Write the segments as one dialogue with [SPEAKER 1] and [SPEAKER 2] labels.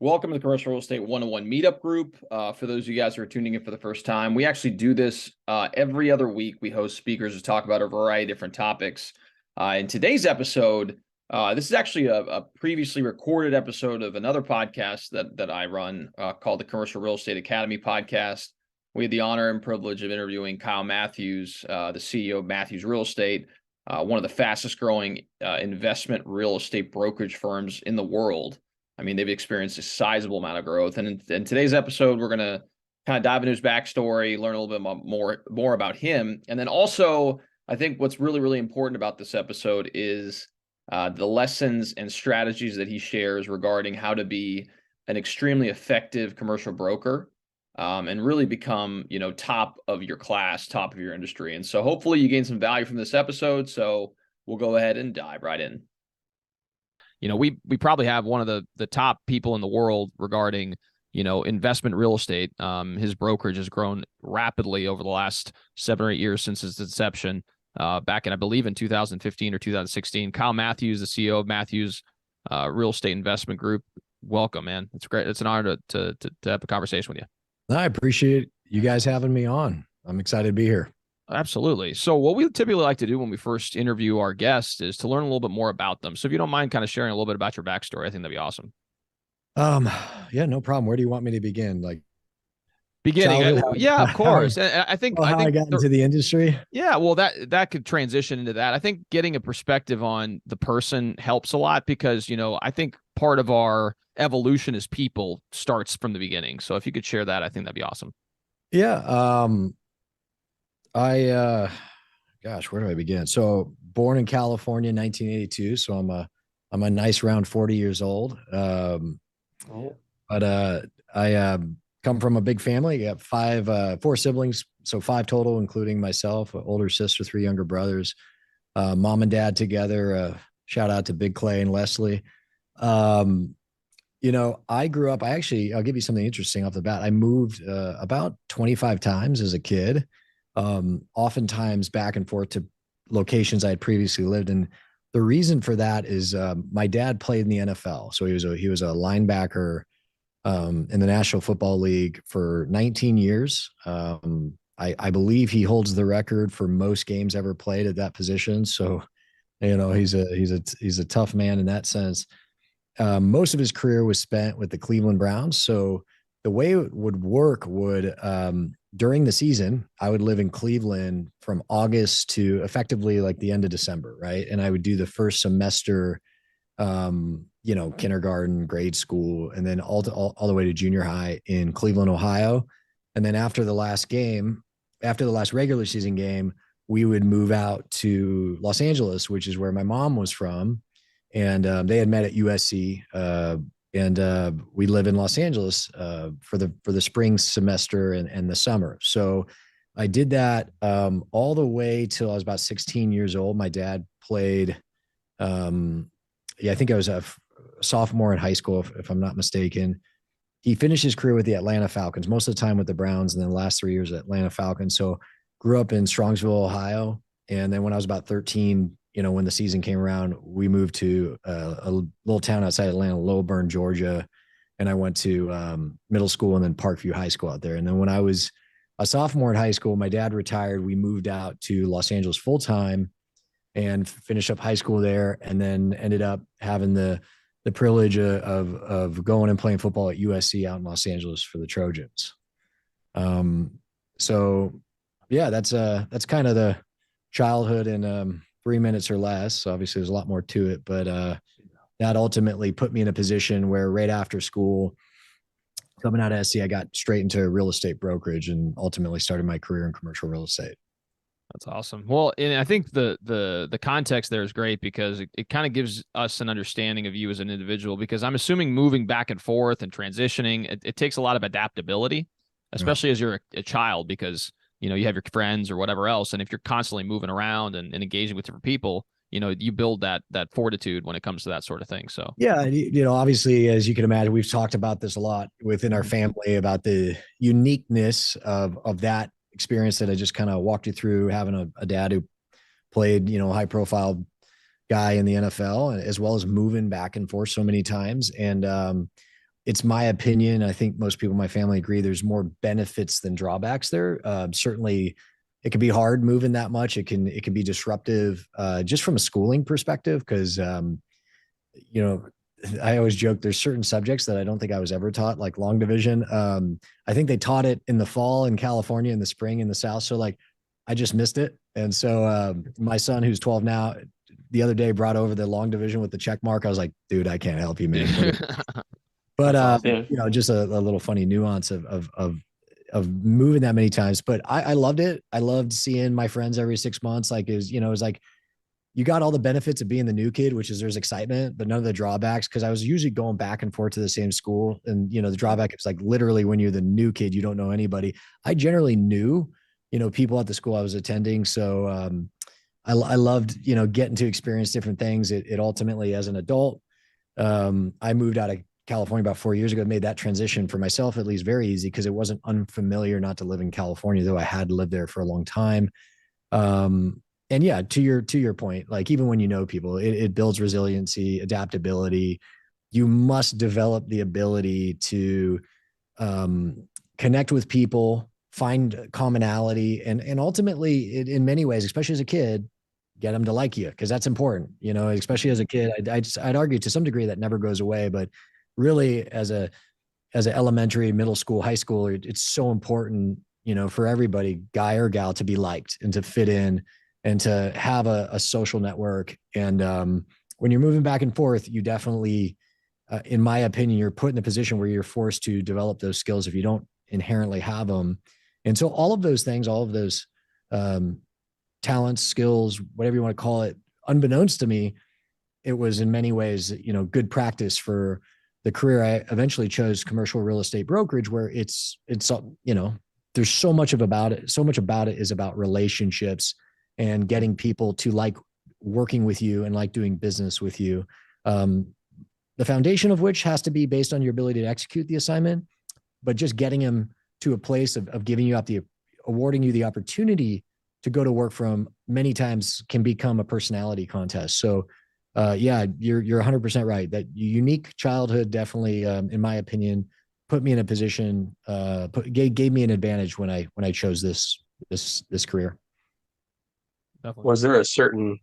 [SPEAKER 1] Welcome to the Commercial Real Estate 101 Meetup Group. For those of you guys who are tuning in for the first time, we actually do this every other week. We host speakers to talk about a variety of different topics. In today's episode, this is actually a previously recorded episode of another podcast that I run called the Commercial Real Estate Academy podcast. We had the honor and privilege of interviewing Kyle Matthews, the CEO of Matthews Real Estate, one of the fastest growing investment real estate brokerage firms in the world. I mean, they've experienced a sizable amount of growth. And in today's episode, we're going to kind of dive into his backstory, learn a little bit more about him. And then also, I think what's really, really important about this episode is the lessons and strategies that he shares regarding how to be an extremely effective commercial broker and really become, top of your class, top of your industry. And so hopefully you gain some value from this episode. So we'll go ahead and dive right in. We probably have one of the top people in the world regarding, investment real estate. His brokerage has grown rapidly over the last 7 or 8 years since its inception. Back in, I believe, in 2015 or 2016. Kyle Matthews, the CEO of Matthews Real Estate Investment Group. Welcome, man. It's great. It's an honor to have a conversation with you.
[SPEAKER 2] I appreciate you guys having me on. I'm excited to be here.
[SPEAKER 1] Absolutely. So what we typically like to do when we first interview our guests is to learn a little bit more about them. So if you don't mind kind of sharing a little bit about your backstory, I think that'd be awesome.
[SPEAKER 2] Yeah, no problem. Where do you want me to begin? Like
[SPEAKER 1] beginning? Yeah, of course. And I think
[SPEAKER 2] how I got into the industry.
[SPEAKER 1] Yeah, well, that could transition into that. I think getting a perspective on the person helps a lot because, I think part of our evolution as people starts from the beginning. So if you could share that, I think that'd be awesome.
[SPEAKER 2] Yeah. Gosh, where do I begin? So born in California in 1982. So I'm a nice round 40 years old. But I come from a big family. I got four siblings. So 5 total, including myself, an older sister, 3 younger brothers, mom and dad together. Shout out to Big Clay and Leslie. I grew up, I'll give you something interesting off the bat. I moved about 25 times as a kid. Oftentimes back and forth to locations I had previously lived in. The reason for that is my dad played in the NFL. So he was a linebacker in the National Football League for 19 years. I believe he holds the record for most games ever played at that position. So, he's a tough man in that sense. Most of his career was spent with the Cleveland Browns. So the way it would work during the season, I would live in Cleveland from August to effectively like the end of December, right? And I would do the first semester, kindergarten, grade school, and then all the way to junior high in Cleveland, Ohio. And then after the last regular season game, we would move out to Los Angeles, which is where my mom was from. And they had met at USC. And we live in Los Angeles for the spring semester and the summer. So I did that all the way till I was about 16 years old. My dad played, I think I was a sophomore in high school, if I'm not mistaken. He finished his career with the Atlanta Falcons, most of the time with the Browns, and then the last 3 years at Atlanta Falcons. So grew up in Strongsville, Ohio. And then when I was about 13, when the season came around, we moved to a little town outside Atlanta, Lowburn, Georgia. And I went to middle school and then Parkview High School out there. And then when I was a sophomore in high school, my dad retired. We moved out to Los Angeles full time and finished up high school there. And then ended up having the privilege of going and playing football at USC out in Los Angeles for the Trojans. So yeah, that's kind of the childhood in 3 minutes or less. So obviously there's a lot more to it, but that ultimately put me in a position where right after school, coming out of SC, I got straight into real estate brokerage and ultimately started my career in commercial real estate.
[SPEAKER 1] That's awesome. Well, and I think the context there is great because it kind of gives us an understanding of you as an individual, because I'm assuming moving back and forth and transitioning, it takes a lot of adaptability, especially as you're a child, because you have your friends or whatever else. And if you're constantly moving around and engaging with different people, you build that fortitude when it comes to that sort of thing. So,
[SPEAKER 2] yeah, obviously, as you can imagine, we've talked about this a lot within our family about the uniqueness of that experience that I just kind of walked you through, having a dad who played, high profile guy in the NFL, as well as moving back and forth so many times. And it's my opinion. I think most people in my family agree. There's more benefits than drawbacks there. Certainly, it can be hard moving that much. It can be disruptive, just from a schooling perspective, because you know, I always joke there's certain subjects that I don't think I was ever taught, like long division. I think they taught it in the fall in California, in the spring in the South. So like I just missed it. And so my son, who's 12 now, the other day brought over the long division with the check mark. I was like, dude, I can't help you, man. But
[SPEAKER 3] That's awesome.
[SPEAKER 2] just a little funny nuance of moving that many times. But I loved it. I loved seeing my friends every 6 months. Like it was like you got all the benefits of being the new kid, which is there's excitement, but none of the drawbacks. Cause I was usually going back and forth to the same school. And, the drawback is like literally when you're the new kid, you don't know anybody. I generally knew, people at the school I was attending. So, I loved, getting to experience different things. It ultimately, as an adult, I moved out of California about 4 years ago, made that transition for myself, at least very easy. Cause it wasn't unfamiliar not to live in California, though I had lived there for a long time. And yeah, to your point, like even when you know people, it builds resiliency, adaptability. You must develop the ability to connect with people, find commonality, and ultimately, in many ways, especially as a kid, get them to like you, because that's important. Especially as a kid, I'd argue to some degree that never goes away, but really as an elementary, middle school, high school, it's so important, for everybody, guy or gal, to be liked and to fit in and to have a social network. And when you're moving back and forth, you definitely, in my opinion, you're put in a position where you're forced to develop those skills if you don't inherently have them. And so all of those things, all of those talents, skills, whatever you want to call it, unbeknownst to me, it was in many ways, good practice for the career I eventually chose, commercial real estate brokerage, where it's there's so much about it. So much about it is about relationships and getting people to like working with you and like doing business with you. The foundation of which has to be based on your ability to execute the assignment, but just getting them to a place of giving you awarding you the opportunity to go to work from many times can become a personality contest. So yeah, you're 100% right. That unique childhood definitely, in my opinion, put me in a position, gave me an advantage when I chose this career.
[SPEAKER 3] Definitely. Was there a certain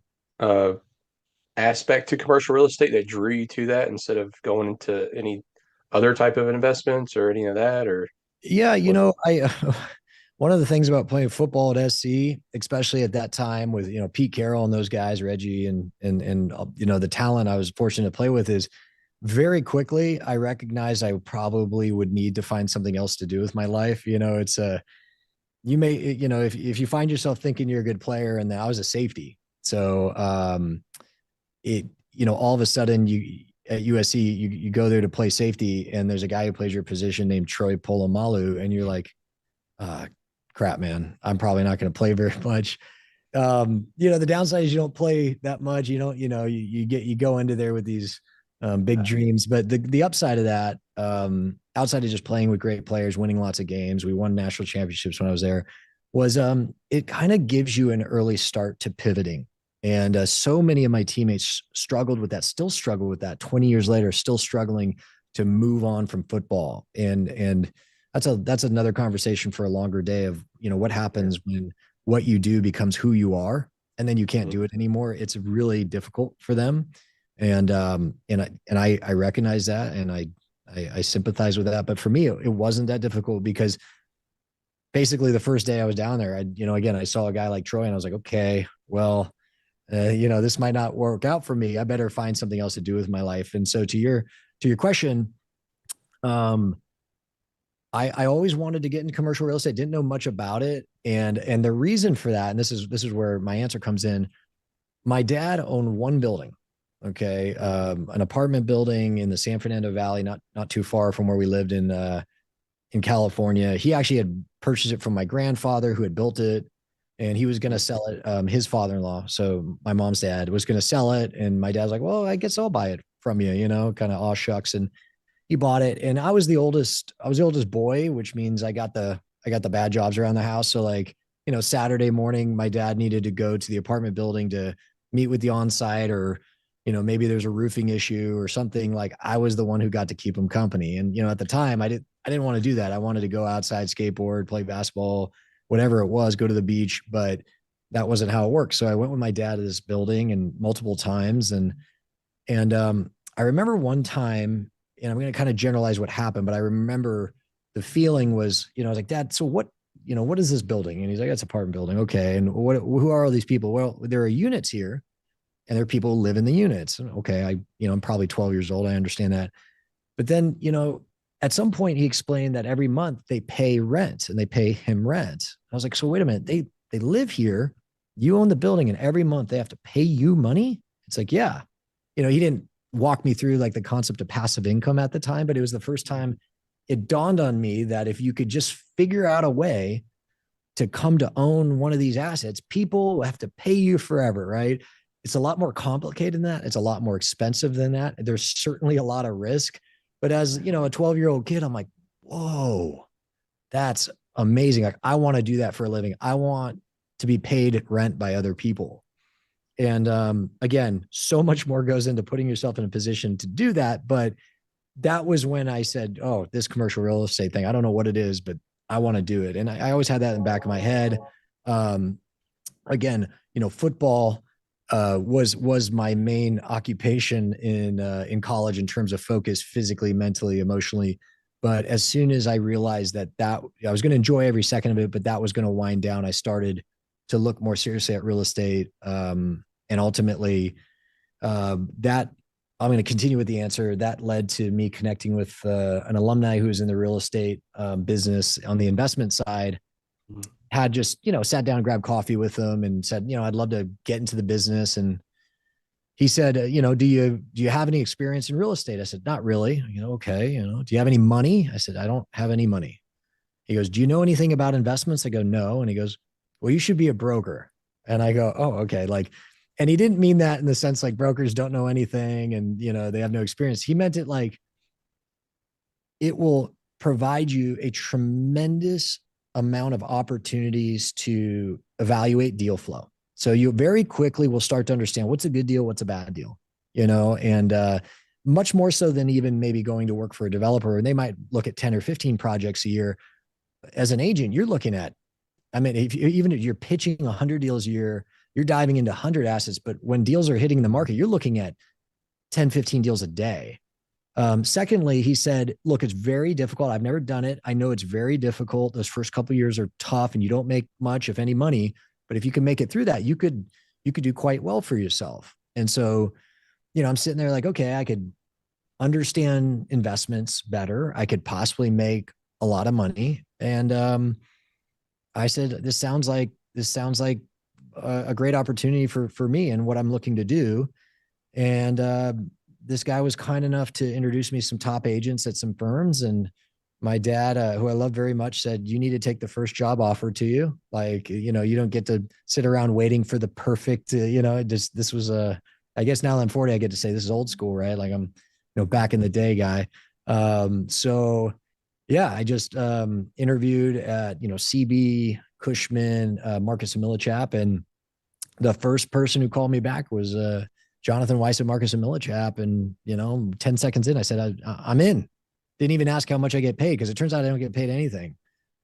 [SPEAKER 3] aspect to commercial real estate that drew you to that instead of going into any other type of investments or any of that? Or
[SPEAKER 2] yeah, I one of the things about playing football at SC, especially at that time with Pete Carroll and those guys, Reggie and the talent I was fortunate to play with, is very quickly I recognized I probably would need to find something else to do with my life. It's you may, if you find yourself thinking you're a good player, and I was a safety. So, all of a sudden at USC, you go there to play safety, and there's a guy who plays your position named Troy Polamalu. And you're like, crap, man, I'm probably not going to play very much. The downside is you don't play that much. You don't, you go into there with these big dreams, but the upside of that, outside of just playing with great players, winning lots of games, we won national championships when I was there, was it kind of gives you an early start to pivoting. And so many of my teammates struggled with that, still struggle with that 20 years later, still struggling to move on from football. And that's another conversation for a longer day of, what happens when what you do becomes who you are, and then you can't do it anymore. It's really difficult for them. And I recognize that, and I sympathize with that. But for me, it wasn't that difficult, because basically the first day I was down there, again, I saw a guy like Troy, and I was like, okay, well, this might not work out for me. I better find something else to do with my life. And so to your question, I always wanted to get into commercial real estate, didn't know much about it. And the reason for that, and this is where my answer comes in. My dad owned one building. Okay. An apartment building in the San Fernando Valley, not too far from where we lived in California. He actually had purchased it from my grandfather, who had built it, and he was going to sell it. His father-in-law, so my mom's dad, was going to sell it. And my dad's like, well, I guess I'll buy it from you, kind of aw shucks. And he bought it. And I was the oldest boy, which means I got the bad jobs around the house. So like, Saturday morning, my dad needed to go to the apartment building to meet with the on-site or maybe there's a roofing issue or something, like I was the one who got to keep them company. And, at the time I didn't want to do that. I wanted to go outside, skateboard, play basketball, whatever it was, go to the beach, but that wasn't how it worked. So I went with my dad to this building and multiple times. And I remember one time, and I'm going to kind of generalize what happened, but I remember the feeling was, I was like, Dad, so what is this building? And he's like, it's an apartment building. Okay. And who are all these people? Well, there are units here and there are people who live in the units. Okay. I'm probably 12 years old. I understand that. But then, at some point he explained that every month they pay rent and they pay him rent. I was like, so wait a minute, they live here. You own the building and every month they have to pay you money. It's like, yeah, he didn't walk me through like the concept of passive income at the time, but it was the first time it dawned on me that if you could just figure out a way to come to own one of these assets, people have to pay you forever, right? It's a lot more complicated than that. It's a lot more expensive than that. There's certainly a lot of risk. But as, a 12-year-old kid, I'm like, whoa, that's amazing. Like, I want to do that for a living. I want to be paid rent by other people. And again, so much more goes into putting yourself in a position to do that. But that was when I said, oh, this commercial real estate thing, I don't know what it is, but I want to do it. And I always had that in the back of my head. Again, football was my main occupation in college in terms of focus, physically, mentally, emotionally. But as soon as I realized that I was going to enjoy every second of it, but that was going to wind down, I started to look more seriously at real estate. And ultimately, that I'm going to continue with the answer. That led to me connecting with an alumni who was in the real estate business on the investment side. Had just, sat down and grabbed coffee with him and said, I'd love to get into the business. And he said, do you have any experience in real estate? I said, not really. Okay. Do you have any money? I said, I don't have any money. He goes, do you know anything about investments? I go, no. And he goes, well, you should be a broker. And I go, oh, okay. And he didn't mean that in the sense like brokers don't know anything and, they have no experience. He meant it like it will provide you a tremendous amount of opportunities to evaluate deal flow. So you very quickly will start to understand what's a good deal, what's a bad deal, and much more so than even maybe going to work for a developer. And they might look at 10 or 15 projects a year. As an agent, you're looking at, even if you're pitching 100 deals a year, you're diving into 100 assets. But when deals are hitting the market, you're looking at 10, 15 deals a day. Secondly, he said, look, it's very difficult. I've never done it. I know it's very difficult. Those first couple of years are tough and you don't make much, if any, money. But if you can make it through that, you could do quite well for yourself. And so, I'm sitting there like, okay, I could understand investments better. I could possibly make a lot of money. And I said, this sounds like a great opportunity for me and what I'm looking to do. And this guy was kind enough to introduce me to some top agents at some firms. And my dad, who I love very much, said, you need to take the first job offered to you. Like, you don't get to sit around waiting for the perfect, this was I guess now that I'm 40, I get to say this is old school, right? Like I'm, back in the day guy. So yeah, I just interviewed at, CB, Cushman, Marcus and Millichap. And the first person who called me back was Jonathan Weiss at Marcus and Millichap. And, 10 seconds in, I said, I'm in. Didn't even ask how much I get paid because it turns out I don't get paid anything.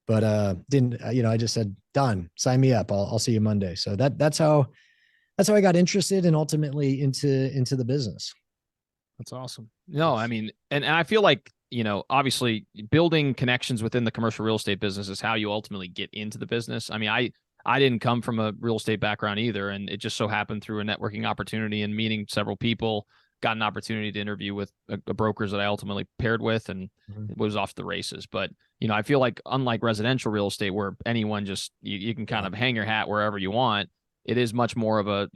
[SPEAKER 2] But I just said, done, sign me up. I'll see you Monday. So that's how I got interested and ultimately into the business.
[SPEAKER 1] That's awesome. No, and I feel like, obviously building connections within the commercial real estate business is how you ultimately get into the business. I didn't come from a real estate background either. And it just so happened through a networking opportunity and meeting several people, got an opportunity to interview with a brokers that I ultimately paired with and was off the races. But, I feel like unlike residential real estate where anyone just, you can kind of hang your hat wherever you want, it is much more of a,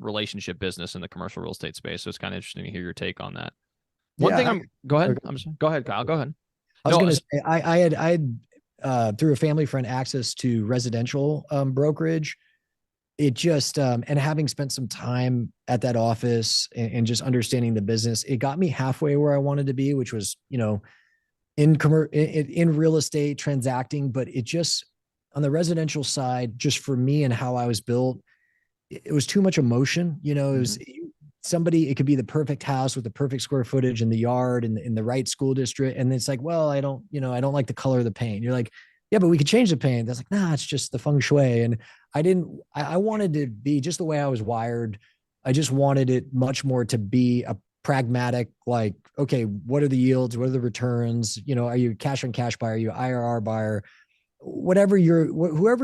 [SPEAKER 1] relationship business in the commercial real estate space. So it's kind of interesting to hear your take on that. Go ahead. I'm sorry. Go ahead, Kyle. Go ahead.
[SPEAKER 2] I was going to say, I had through a family friend access to residential brokerage. It just, and having spent some time at that office and just understanding the business, it got me halfway where I wanted to be, which was, in real estate transacting, but it just, on the residential side, just for me and how I was built, it was too much emotion. It was, somebody, it could be the perfect house with the perfect square footage in the yard and in the right school district. And it's like, well, I don't like the color of the paint. You're like, yeah, but we could change the paint. That's like, nah, it's just the feng shui. And I wanted to be just the way I was wired. I just wanted it much more to be a pragmatic, like, okay, what are the yields? What are the returns? Are you cash on cash buyer? Are you IRR buyer? Whoever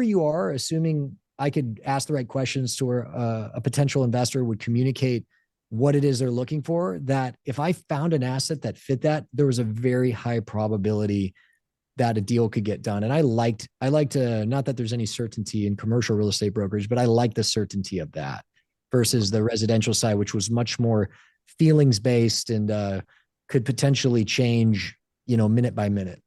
[SPEAKER 2] you are, assuming I could ask the right questions to a potential investor would communicate what it is they're looking for, that if I found an asset that fit that, there was a very high probability that a deal could get done. And I liked not that there's any certainty in commercial real estate brokerage, but I like the certainty of that versus the residential side, which was much more feelings based and could potentially change, minute by minute.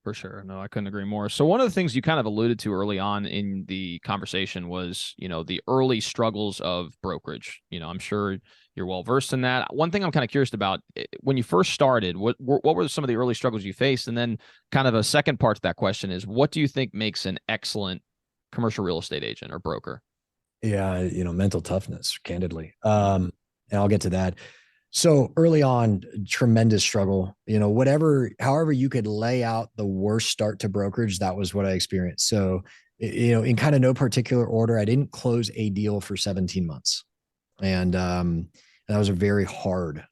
[SPEAKER 1] For sure. No, I couldn't agree more. So one of the things you kind of alluded to early on in the conversation was, the early struggles of brokerage. I'm sure you're well versed in that. One thing I'm kind of curious about, when you first started, what were some of the early struggles you faced? And then kind of a second part to that question is, what do you think makes an excellent commercial real estate agent or broker?
[SPEAKER 2] Yeah, mental toughness, candidly. And I'll get to that. So early on, tremendous struggle, however you could lay out the worst start to brokerage, that was what I experienced. So, in kind of no particular order, I didn't close a deal for 17 months. And that was a very hard,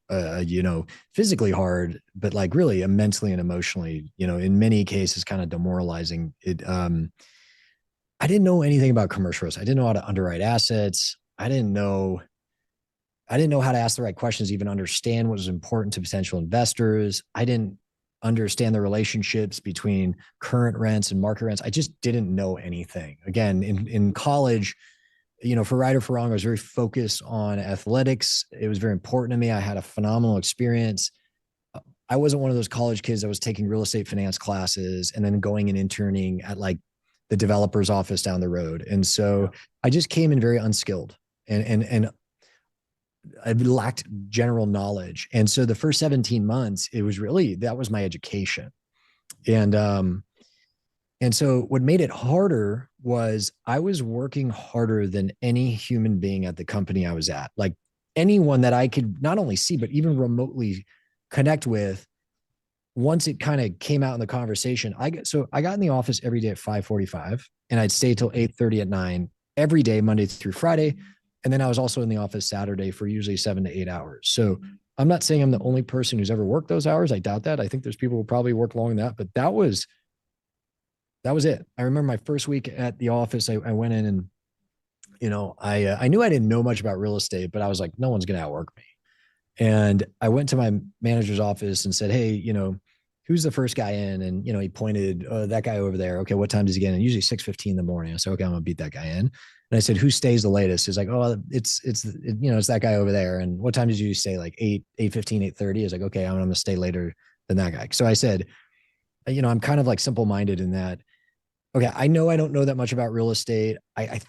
[SPEAKER 2] physically hard, but like really mentally and emotionally, in many cases, kind of demoralizing. I didn't know anything about commercial risk. I didn't know how to underwrite assets. I didn't know how to ask the right questions, even understand what was important to potential investors. I didn't understand the relationships between current rents and market rents. I just didn't know anything. Again, in college, for right or for wrong, I was very focused on athletics. It was very important to me. I had a phenomenal experience. I wasn't one of those college kids that was taking real estate finance classes and then going and interning at like the developer's office down the road. And so I just came in very unskilled and I lacked general knowledge. And so the first 17 months, that was my education. And so what made it harder was I was working harder than any human being at the company I was at. Like anyone that I could not only see, but even remotely connect with. Once it kind of came out in the conversation, I got in the office every day at 5:45 and I'd stay till 8:30 at 9 every day, Monday through Friday. And then I was also in the office Saturday for usually 7 to 8 hours. So I'm not saying I'm the only person who's ever worked those hours. I doubt that. I think there's people who probably work longer than that, but that was it. I remember my first week at the office, I went in and, I knew I didn't know much about real estate, but I was like, no one's going to outwork me. And I went to my manager's office and said, hey, who's the first guy in? And, he pointed, that guy over there. Okay, what time does he get in? Usually 6:15 in the morning. I said, okay, I'm going to beat that guy in. And I said, who stays the latest? He's like, oh, it's that guy over there. And what time did you stay? Like 8:15, 8:30. I was like, okay, I'm going to stay later than that guy. So I said, I'm kind of like simple-minded in that. Okay, I know I don't know that much about real estate. I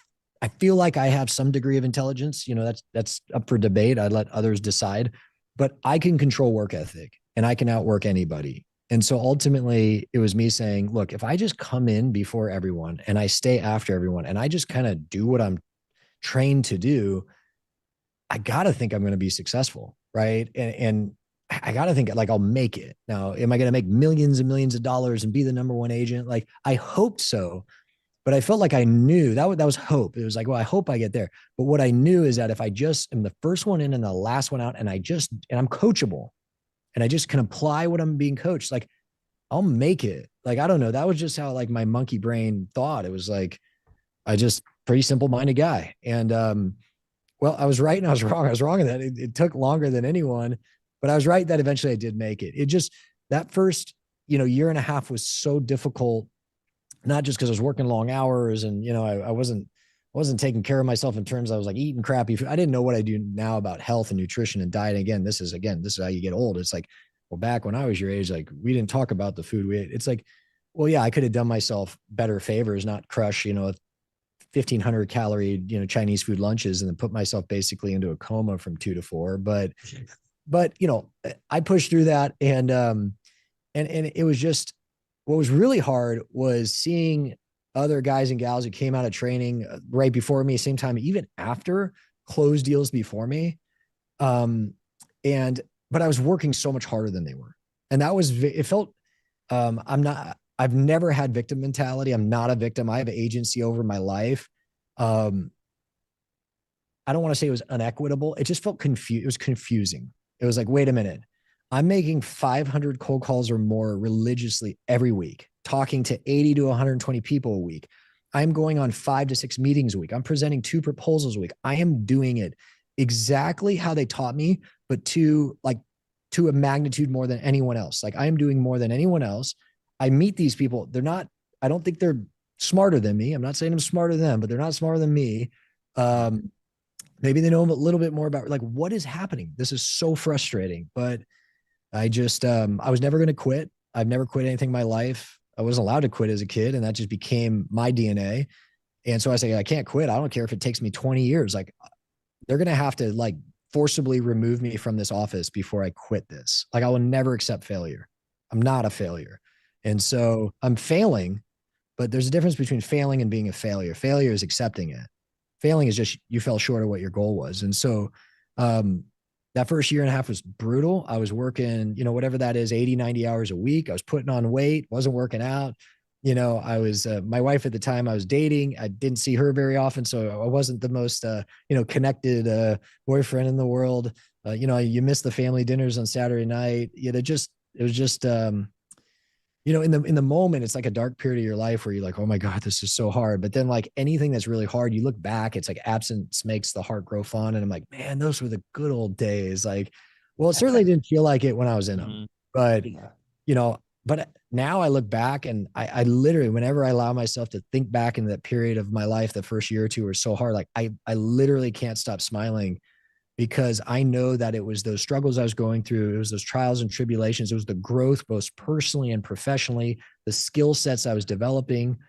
[SPEAKER 2] feel like I have some degree of intelligence. That's up for debate. I'd let others decide, but I can control work ethic and I can outwork anybody. And so ultimately it was me saying, look, if I just come in before everyone and I stay after everyone and I just kind of do what I'm trained to do, I got to think I'm going to be successful. Right. And I got to think like I'll make it. Now, am I going to make millions and millions of dollars and be the number one agent? Like I hoped so, but I felt like I knew that was hope. It was like, well, I hope I get there. But what I knew is that if I just am the first one in and the last one out and I'm coachable, and I just can apply what I'm being coached, like I'll make it. Like, I don't know. That was just how like my monkey brain thought. It was like, pretty simple-minded guy. And well, I was right and I was wrong. I was wrong in that. It took longer than anyone, but I was right that eventually I did make it. It just, that first, year and a half was so difficult, not just because I was working long hours and, I wasn't taking care of myself in terms I was like eating crappy food. I didn't know what I do now about health and nutrition and diet. Again, this is how you get old. It's like, well, back when I was your age, like we didn't talk about the food we ate. It's like, well, yeah, I could have done myself better favors, not crush, 1,500 calorie, Chinese food lunches and then put myself basically into a coma from 2 to 4. But I pushed through that. And it was just, what was really hard was seeing other guys and gals who came out of training right before me, same time, even after, close deals before me. Um, but I was working so much harder than they were. And that was, it felt, I've never had victim mentality. I'm not a victim. I have agency over my life. I don't want to say it was unequitable. It just felt confused. It was confusing. It was like, wait a minute. I'm making 500 cold calls or more religiously every week, talking to 80 to 120 people a week. I'm going on 5 to 6 meetings a week. I'm presenting 2 proposals a week. I am doing it exactly how they taught me, but to a magnitude more than anyone else. Like, I am doing more than anyone else. I meet these people. I don't think they're smarter than me. I'm not saying I'm smarter than them, but they're not smarter than me. Maybe they know a little bit more about, like, what is happening. This is so frustrating, but I was never going to quit. I've never quit anything in my life. I wasn't allowed to quit as a kid, and that just became my DNA. And so I say, I can't quit. I don't care if it takes me 20 years. Like, they're going to have to, like, forcibly remove me from this office before I quit this. Like, I will never accept failure. I'm not a failure. And so I'm failing, but there's a difference between failing and being a failure. Failure is accepting it. Failing is just, you fell short of what your goal was. And so, that first year and a half was brutal. I was working, whatever that is, 80, 90 hours a week. I was putting on weight, wasn't working out. I was, my wife at the time I was dating, I didn't see her very often. So I wasn't the most, connected, boyfriend in the world. You miss the family dinners on Saturday night. It was just, in the moment, it's like a dark period of your life where you're like, oh my God, this is so hard. But then, like, anything that's really hard, you look back, it's like absence makes the heart grow fond. And I'm like, man, those were the good old days. Like, well, it certainly didn't feel like it when I was in them, but but now I look back and I literally, whenever I allow myself to think back in that period of my life, the first year or two were so hard. Like, I literally can't stop smiling, because I know that it was those struggles I was going through. It was those trials and tribulations. It was the growth, both personally and professionally, the skill sets I was developing.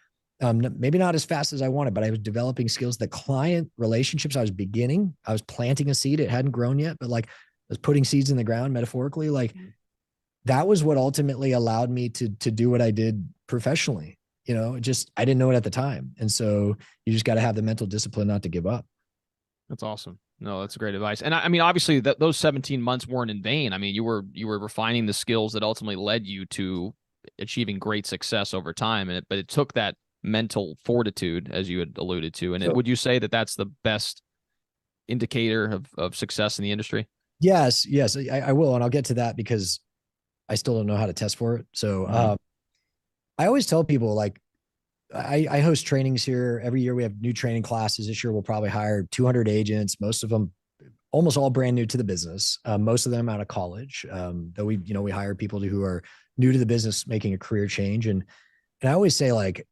[SPEAKER 2] Maybe not as fast as I wanted, but I was developing skills. The client relationships I was beginning, I was planting a seed. It hadn't grown yet, but, like, I was putting seeds in the ground metaphorically. Like, that was what ultimately allowed me to do what I did professionally. I didn't know it at the time. And so you just got to have the mental discipline not to give up.
[SPEAKER 1] That's awesome. No, that's great advice. And I mean, obviously those 17 months weren't in vain. I mean, you were refining the skills that ultimately led you to achieving great success over time. But it took that mental fortitude, as you had alluded to. And would you say that that's the best indicator of success in the industry?
[SPEAKER 2] Yes, I will. And I'll get to that because I still don't know how to test for it. So, I always tell people, like, I host trainings here every year. We have new training classes. This year we'll probably hire 200 agents, most of them almost all brand new to the business. Most of them out of college. Though we hire people who are new to the business, making a career change. And I always say, like,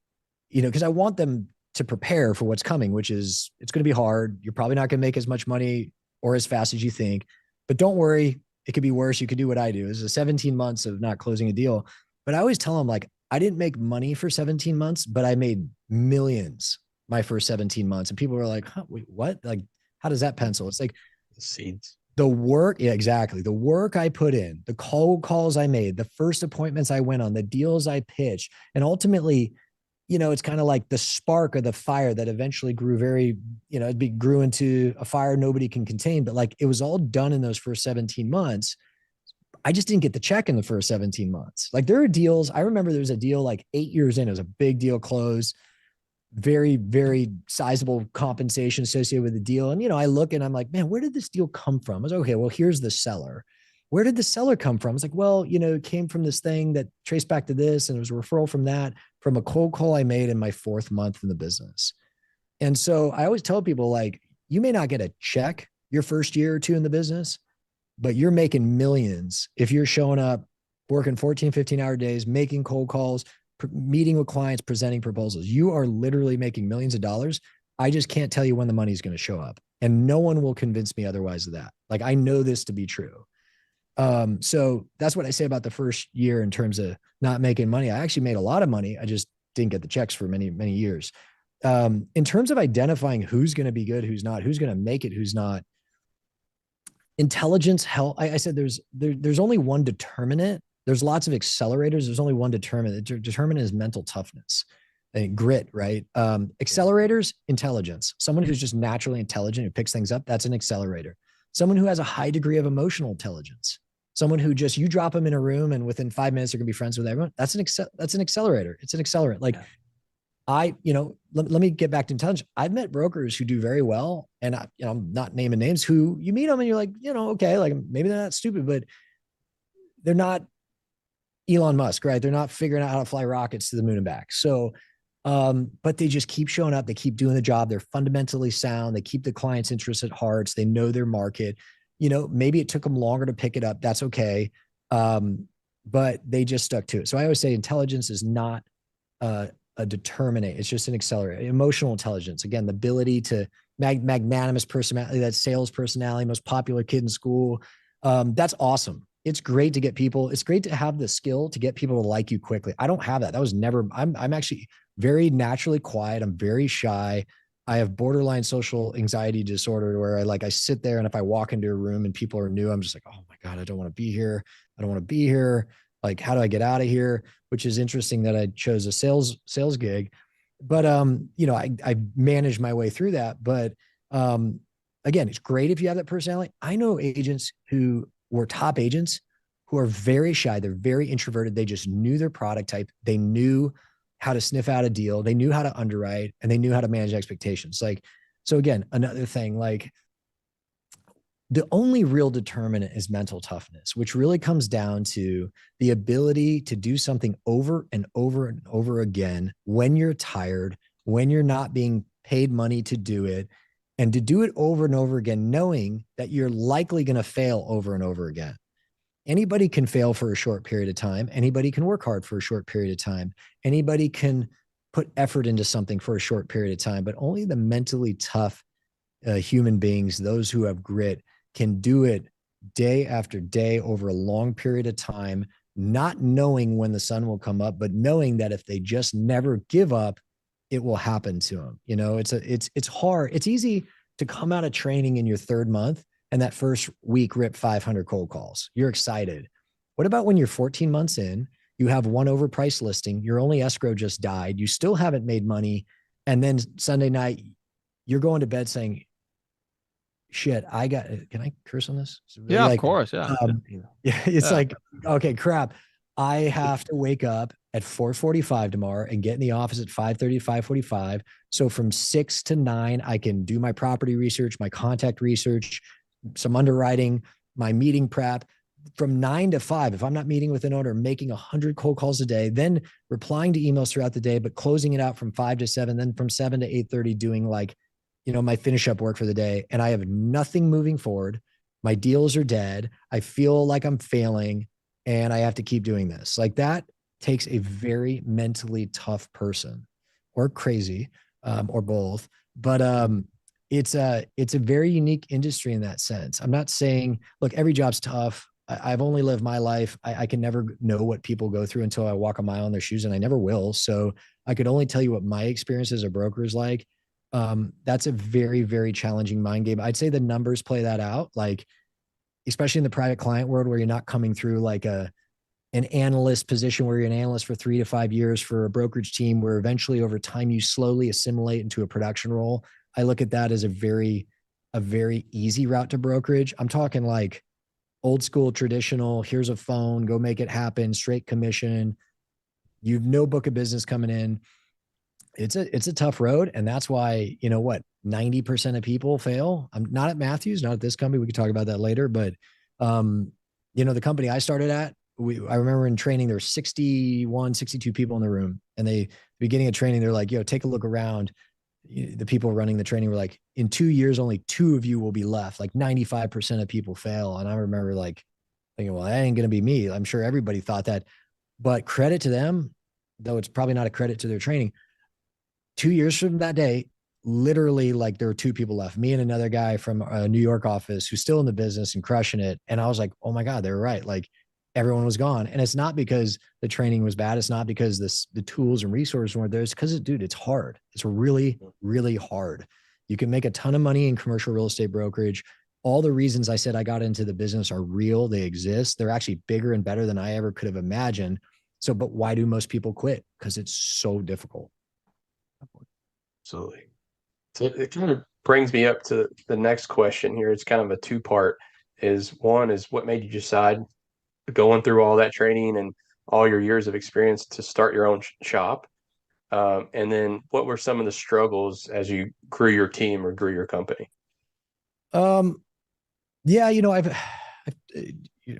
[SPEAKER 2] because I want them to prepare for what's coming, which is, it's going to be hard. You're probably not going to make as much money or as fast as you think, but don't worry. It could be worse. You could do what I do. It's a 17 months of not closing a deal. But I always tell them, like, I didn't make money for 17 months, but I made millions my first 17 months. And people were like, huh, wait, what? Like, how does that pencil? It's like
[SPEAKER 3] The seeds.
[SPEAKER 2] the work. Yeah, exactly. The work I put in, the cold calls I made, the first appointments I went on, the deals I pitched. And ultimately, it's kind of like the spark or the fire that eventually grew grew into a fire nobody can contain. But, like, it was all done in those first 17 months. I just didn't get the check in the first 17 months. Like, there are deals. I remember there was a deal like 8 years in. It was a big deal closed, very, very sizable compensation associated with the deal. And, I look and I'm like, man, where did this deal come from? I was like, okay, well, here's the seller. Where did the seller come from? It's like, well, it came from this thing that traced back to this. And it was a referral from that, from a cold call I made in my 4th month in the business. And so I always tell people, like, you may not get a check your first year or two in the business, but you're making millions if you're showing up, working 14, 15-hour days, making cold calls, meeting with clients, presenting proposals. You are literally making millions of dollars. I just can't tell you when the money is going to show up. And no one will convince me otherwise of that. Like, I know this to be true. So that's what I say about the first year in terms of not making money. I actually made a lot of money. I just didn't get the checks for many, many years. In terms of identifying who's going to be good, who's not, who's going to make it, who's not, intelligence, help. I said there's only one determinant. There's lots of accelerators. There's only one determinant. Determinant is mental toughness and grit, right? Accelerators, intelligence. Someone who's just naturally intelligent, who picks things up, that's an accelerator. someone who has a high degree of emotional intelligence, someone who just, you drop them in a room and within 5 minutes they're gonna be friends with everyone. That's an accelerator. It's an accelerant. Like let me get back to intelligence. I've met brokers who do very well, and I'm not naming names, who you meet them and you're like, okay, like maybe they're not stupid, but they're not Elon Musk, right? They're not figuring out how to fly rockets to the moon and back. So, but they just keep showing up. They keep doing the job. They're fundamentally sound. They keep the client's interests at heart. They know their market. Maybe it took them longer to pick it up. That's okay. But they just stuck to it. So I always say intelligence is not a determinant. It's just an accelerator. Emotional intelligence, again, the ability to magnanimous personality, that sales personality, most popular kid in school. That's awesome. It's great to get people. It's great to have the skill to get people to like you quickly. I don't have that. That was never, I'm actually very naturally quiet. I'm very shy. I have borderline social anxiety disorder where I sit there, and if I walk into a room and people are new, I'm just like, oh my God, I don't want to be here. I don't want to be here. Like, how do I get out of here? Which is interesting that I chose a sales gig, but I managed my way through that. But again, it's great if you have that personality. I know agents who were top agents who are very shy. They're very introverted. They just knew their product type. They knew how to sniff out a deal. They knew how to underwrite, and they knew how to manage expectations. So again, another thing, the only real determinant is mental toughness, which really comes down to the ability to do something over and over and over again when you're tired, when you're not being paid money to do it, and to do it over and over again, knowing that you're likely going to fail over and over again. Anybody can fail for a short period of time. Anybody can work hard for a short period of time. Anybody can put effort into something for a short period of time, but only the mentally tough human beings, those who have grit, can do it day after day over a long period of time, not knowing when the sun will come up, but knowing that if they just never give up, it will happen to them. It's hard. It's easy to come out of training in your 3rd month and that first week rip 500 cold calls. You're excited. What about when you're 14 months in, you have one overpriced listing, your only escrow just died, you still haven't made money, and then Sunday night you're going to bed saying, shit, can I curse on this?
[SPEAKER 1] Yeah, of course. Yeah.
[SPEAKER 2] It's like, okay, crap. I have to wake up at 4:45 tomorrow and get in the office at 5:30, 5:45. So from 6 to 9, I can do my property research, my contact research, some underwriting, my meeting prep. From 9 to 5, if I'm not meeting with an owner, making 100 cold calls a day, then replying to emails throughout the day, but closing it out from 5 to 7, then from 7 to 8:30 doing my finish up work for the day. And I have nothing moving forward. My deals are dead. I feel like I'm failing, and I have to keep doing this. That takes a very mentally tough person, or crazy, or both. But it's a very unique industry in that sense. I'm not saying, look, every job's tough. I've only lived my life. I can never know what people go through until I walk a mile in their shoes, and I never will. So I could only tell you what my experience as a broker is like. That's a very, very challenging mind game. I'd say the numbers play that out, especially in the private client world, where you're not coming through an analyst position where you're an analyst for 3 to 5 years for a brokerage team, where eventually over time you slowly assimilate into a production role. I look at that as a very easy route to brokerage. I'm talking old school, traditional, here's a phone, go make it happen, straight commission. You've no book of business coming in. It's a tough road. And that's why, 90% of people fail. I'm not at Matthews, not at this company. We could talk about that later, but the company I started at, I remember in training, there were 61, 62 people in the room, and the beginning of training, they're like, take a look around. The people running the training were like, in 2 years, only 2 of you will be left. 95% of people fail. And I remember thinking, well, that ain't going to be me. I'm sure everybody thought that, but credit to them, though it's probably not a credit to their training. 2 years from that day, literally there were 2 people left, me and another guy from a New York office who's still in the business and crushing it. And I was like, oh my God, they were right. Everyone was gone. And it's not because the training was bad. It's not because the tools and resources weren't there. It's because it's hard. It's really, really hard. You can make a ton of money in commercial real estate brokerage. All the reasons I said I got into the business are real. They exist. They're actually bigger and better than I ever could have imagined. So, but why do most people quit? Because it's so difficult.
[SPEAKER 3] Absolutely. So it kind of brings me up to the next question here. It's kind of a two-part. One is what made you decide, going through all that training and all your years of experience, to start your own shop? And then what were some of the struggles as you grew your team or grew your company?
[SPEAKER 2] Yeah, I've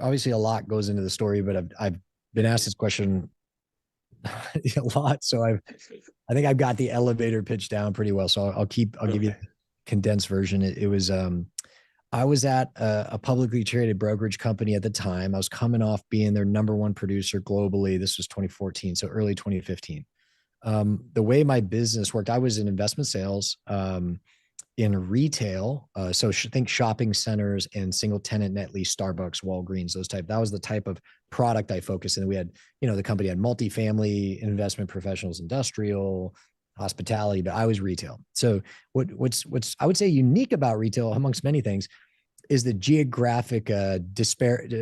[SPEAKER 2] obviously a lot goes into the story, but I've been asked this question a lot. So I think I've got the elevator pitch down pretty well. So I'll give you the condensed version. It was, I was at a publicly traded brokerage company at the time. I was coming off being their number one producer globally. This was 2014, so early 2015. The way my business worked, I was in investment sales, in retail. So think shopping centers and single tenant net lease, Starbucks, Walgreens, those type. That was the type of product I focused in. We had, the company had multifamily, investment professionals, industrial, hospitality, but I was retail. So what's I would say unique about retail, amongst many things, is the geographic disparity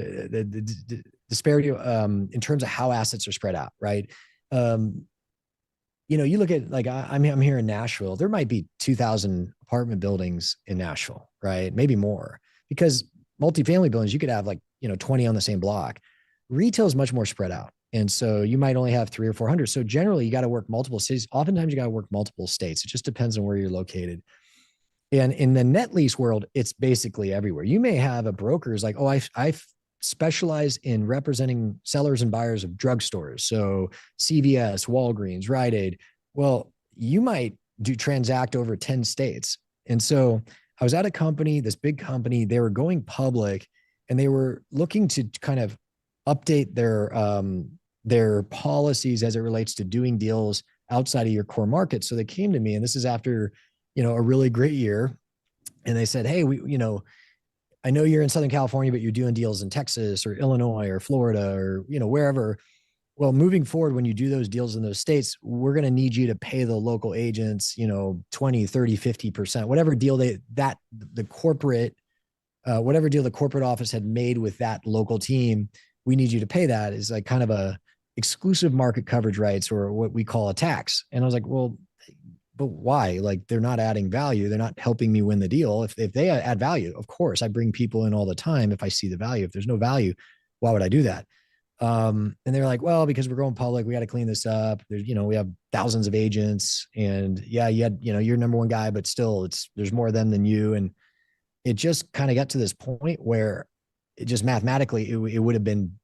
[SPEAKER 2] in terms of how assets are spread out, right? You look at, like, I'm here in Nashville. There might be 2,000 apartment buildings in Nashville, right? Maybe more, because multifamily buildings, you could have 20 on the same block. Retail is much more spread out. And so you might only have 300 or 400. So generally you got to work multiple cities. Oftentimes you got to work multiple states. It just depends on where you're located. And in the net lease world, it's basically everywhere. You may have a broker who's like, oh, I specialize in representing sellers and buyers of drugstores. So CVS, Walgreens, Rite Aid. Well, you might transact over 10 states. And so I was at a company, this big company, they were going public, and they were looking to kind of update their policies as it relates to doing deals outside of your core market. So they came to me, and this is after, a really great year. And they said, hey, I know you're in Southern California, but you're doing deals in Texas or Illinois or Florida or, wherever. Well, moving forward, when you do those deals in those states, we're going to need you to pay the local agents, 20, 30, 50%, whatever deal the corporate office had made with that local team. We need you to pay that, is like kind of a exclusive market coverage rights, or what we call a tax. And I was like, well, but why? Like, they're not adding value. They're not helping me win the deal. If they add value, of course, I bring people in all the time if I see the value. If there's no value, why would I do that? And they're like, well, because we're going public, we got to clean this up. There's, we have thousands of agents, and yeah, you had, you're number one guy, but still there's more of them than you. And it just kind of got to this point where it just mathematically, it would have been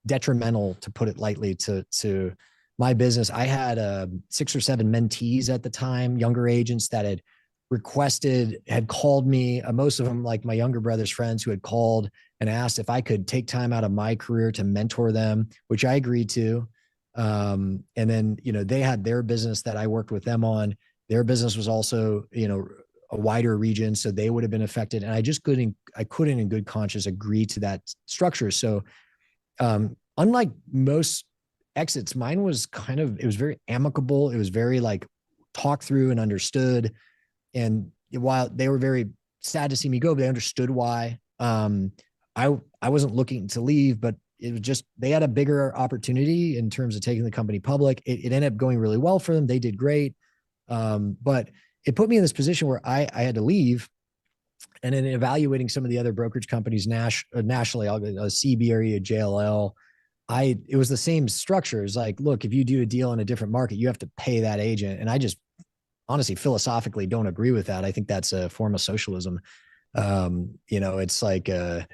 [SPEAKER 2] detrimental, to put it lightly, to my business. I had 6 or 7 mentees at the time, younger agents that had called me, most of them like my younger brother's friends, who had called and asked if I could take time out of my career to mentor them, which I agreed to. And then, they had their business that I worked with them on. Their business was also, a wider region, so they would have been affected. And I couldn't in good conscience agree to that structure. So unlike most exits, mine was it was very amicable. It was very talked through and understood. And while they were very sad to see me go, they understood why. I wasn't looking to leave, but it was just, they had a bigger opportunity in terms of taking the company public. It ended up going really well for them. They did great. But it put me in this position where I had to leave. And in evaluating some of the other brokerage companies nationally, I'll go CBRE, JLL, it was the same structure. It's like, look, if you do a deal in a different market, you have to pay that agent. And I just honestly, philosophically, don't agree with that. I think that's a form of socialism. It's like, hey,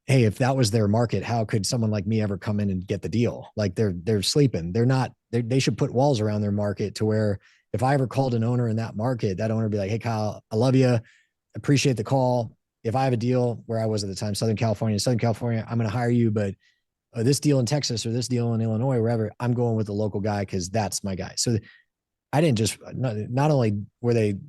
[SPEAKER 2] if that was their market, how could someone like me ever come in and get the deal? Like, they're sleeping. They should put walls around their market, to where if I ever called an owner in that market, that owner would be like, hey, Kyle, I love you. Appreciate the call. If I have a deal where I was at the time, Southern California, I'm going to hire you, but this deal in Texas or this deal in Illinois, wherever, I'm going with the local guy, because that's my guy. So I didn't just, not only the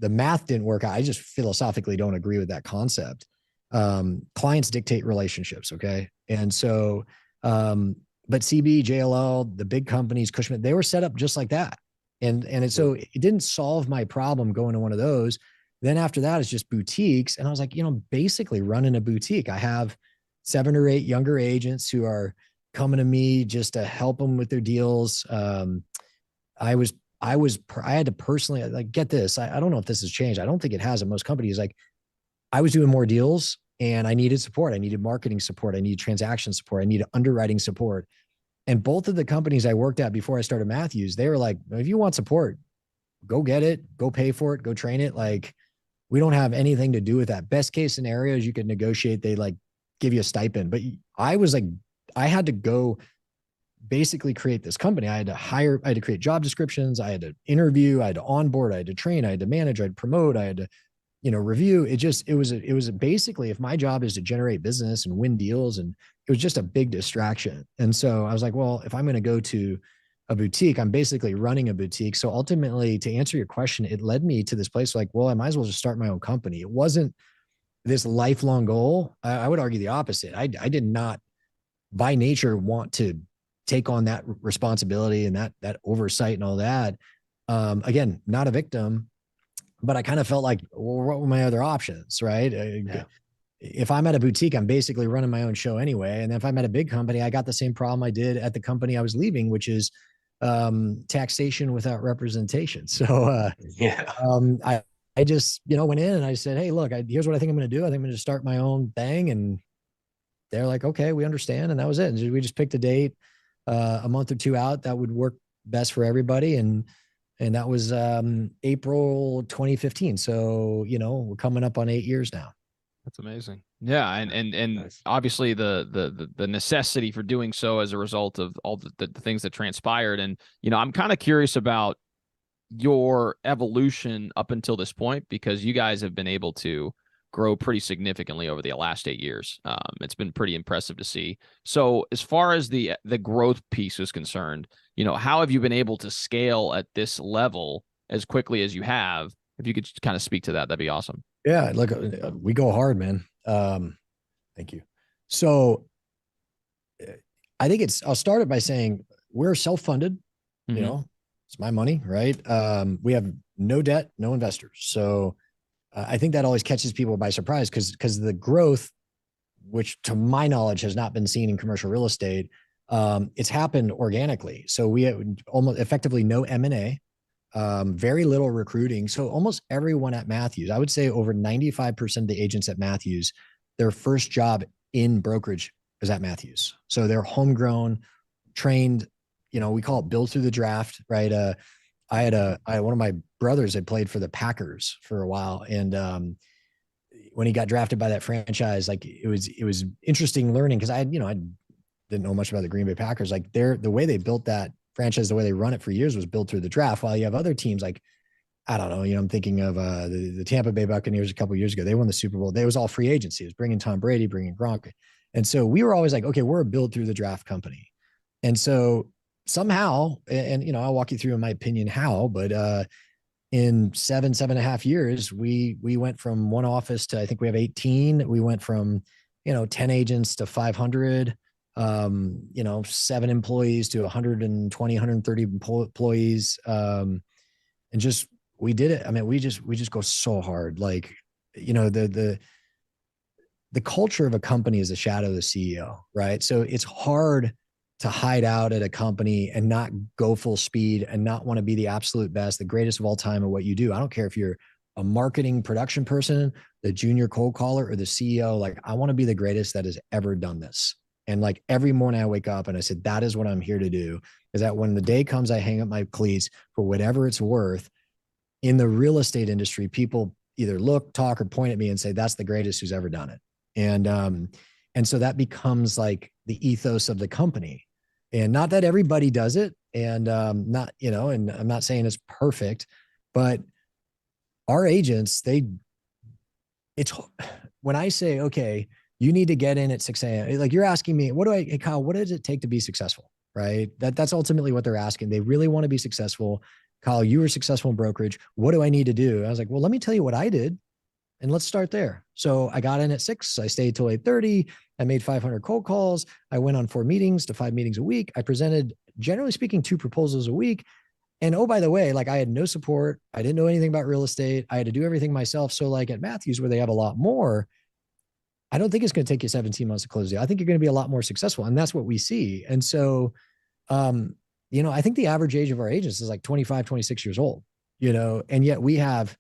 [SPEAKER 2] math didn't work out, I just philosophically don't agree with that concept. Clients dictate relationships. Okay. And so, but CB, JLL, the big companies, Cushman, they were set up just like that. So it didn't solve my problem going to one of those. Then after that, it's just boutiques. And I was like, basically running a boutique. I have 7 or 8 younger agents who are coming to me just to help them with their deals. I I had to personally, like, get this. I don't know if this has changed. I don't think it has at most companies. Like, I was doing more deals and I needed support. I needed marketing support. I needed transaction support. I needed underwriting support. And both of the companies I worked at before I started Matthews, they were like, if you want support, go get it, go pay for it, go train it. Like, we don't have anything to do with that. Best case scenario is you could negotiate. They like give you a stipend. But I was like, I had to go basically create this company. I had to create job descriptions. I had to interview, I had to onboard, I had to train, I had to manage, I had to promote, I had to, review. It was basically, if my job is to generate business and win deals, and it was just a big distraction. And so I was like, well, if I'm going to go to a boutique, I'm basically running a boutique. So ultimately, to answer your question, it led me to this place like, well, I might as well just start my own company. It wasn't this lifelong goal. I would argue the opposite. I did not by nature want to take on that responsibility and that oversight and all that. Again, not a victim, but I kind of felt like, well, what were my other options? Right. Yeah. If I'm at a boutique, I'm basically running my own show anyway. And if I'm at a big company, I got the same problem I did at the company I was leaving, which is taxation without representation. So I just, went in and I said, hey, look, here's what I think I'm going to do. I think I'm going to start my own thing. And they're like, okay, we understand. And that was it. And we just picked a date a month or two out that would work best for everybody. And that was April 2015. So, we're coming up on 8 years now.
[SPEAKER 4] That's amazing. Yeah. And nice. Obviously the necessity for doing so as a result of all the things that transpired. And, I'm kind of curious about your evolution up until this point, because you guys have been able to grow pretty significantly over the last 8 years. It's been pretty impressive to see. So as far as the growth piece is concerned, how have you been able to scale at this level as quickly as you have? If you could just kind of speak to that, that'd be awesome.
[SPEAKER 2] Yeah. Look, we go hard, man. Thank you. So I think I'll start it by saying we're self-funded, it's my money, right? We have no debt, no investors. So I think that always catches people by surprise because the growth, which to my knowledge has not been seen in commercial real estate, it's happened organically. So we have almost effectively no M&A, very little recruiting. So almost everyone at Matthews, I would say over 95% of the agents at Matthews, their first job in brokerage is at Matthews. So they're homegrown, trained, we call it build through the draft, right? I had one of my brothers had played for the Packers for a while. And when he got drafted by that franchise, like it was interesting learning because I didn't know much about the Green Bay Packers. Like the way they built that franchise, the way they run it for years was built through the draft. While you have other teams like, I don't know, I'm thinking of the Tampa Bay Buccaneers a couple of years ago. They won the Super Bowl. It was all free agency. It was bringing Tom Brady, bringing Gronk. And so we were always like, okay, we're a build through the draft company. And so somehow, and I'll walk you through in my opinion how, but in 7.5 years, we went from one office to, I think we have 18. We went from, 10 agents to 500, 7 employees to 120, 130 employees. And just, we did it. I mean, we just go so hard. Like, the culture of a company is a shadow of the CEO, right? So it's hard to hide out at a company and not go full speed and not want to be the absolute best, the greatest of all time at what you do. I don't care if you're a marketing production person, the junior cold caller, or the CEO. Like, I want to be the greatest that has ever done this. And like every morning I wake up and I said, that is what I'm here to do, is that when the day comes, I hang up my cleats for whatever it's worth. In the real estate industry, people either look, talk, or point at me and say, that's the greatest who's ever done it. And so that becomes like the ethos of the company. And not that everybody does it, and and I'm not saying it's perfect, but our agents, when I say, okay, you need to get in at 6 a.m. Like you're asking me, hey, Kyle, what does it take to be successful? Right. That's ultimately what they're asking. They really want to be successful. Kyle, you were successful in brokerage. What do I need to do? I was like, well, let me tell you what I did. And let's start there. So I got in at 6. I stayed till 8:30. I made 500 cold calls. I went on 4 meetings to 5 meetings a week. I presented, generally speaking, 2 proposals a week. And oh, by the way, like I had no support. I didn't know anything about real estate. I had to do everything myself. So like at Matthews, where they have a lot more, I don't think it's going to take you 17 months to close the deal. I think you're going to be a lot more successful. And that's what we see. And so I think the average age of our agents is like 25, 26 years old, and yet we have,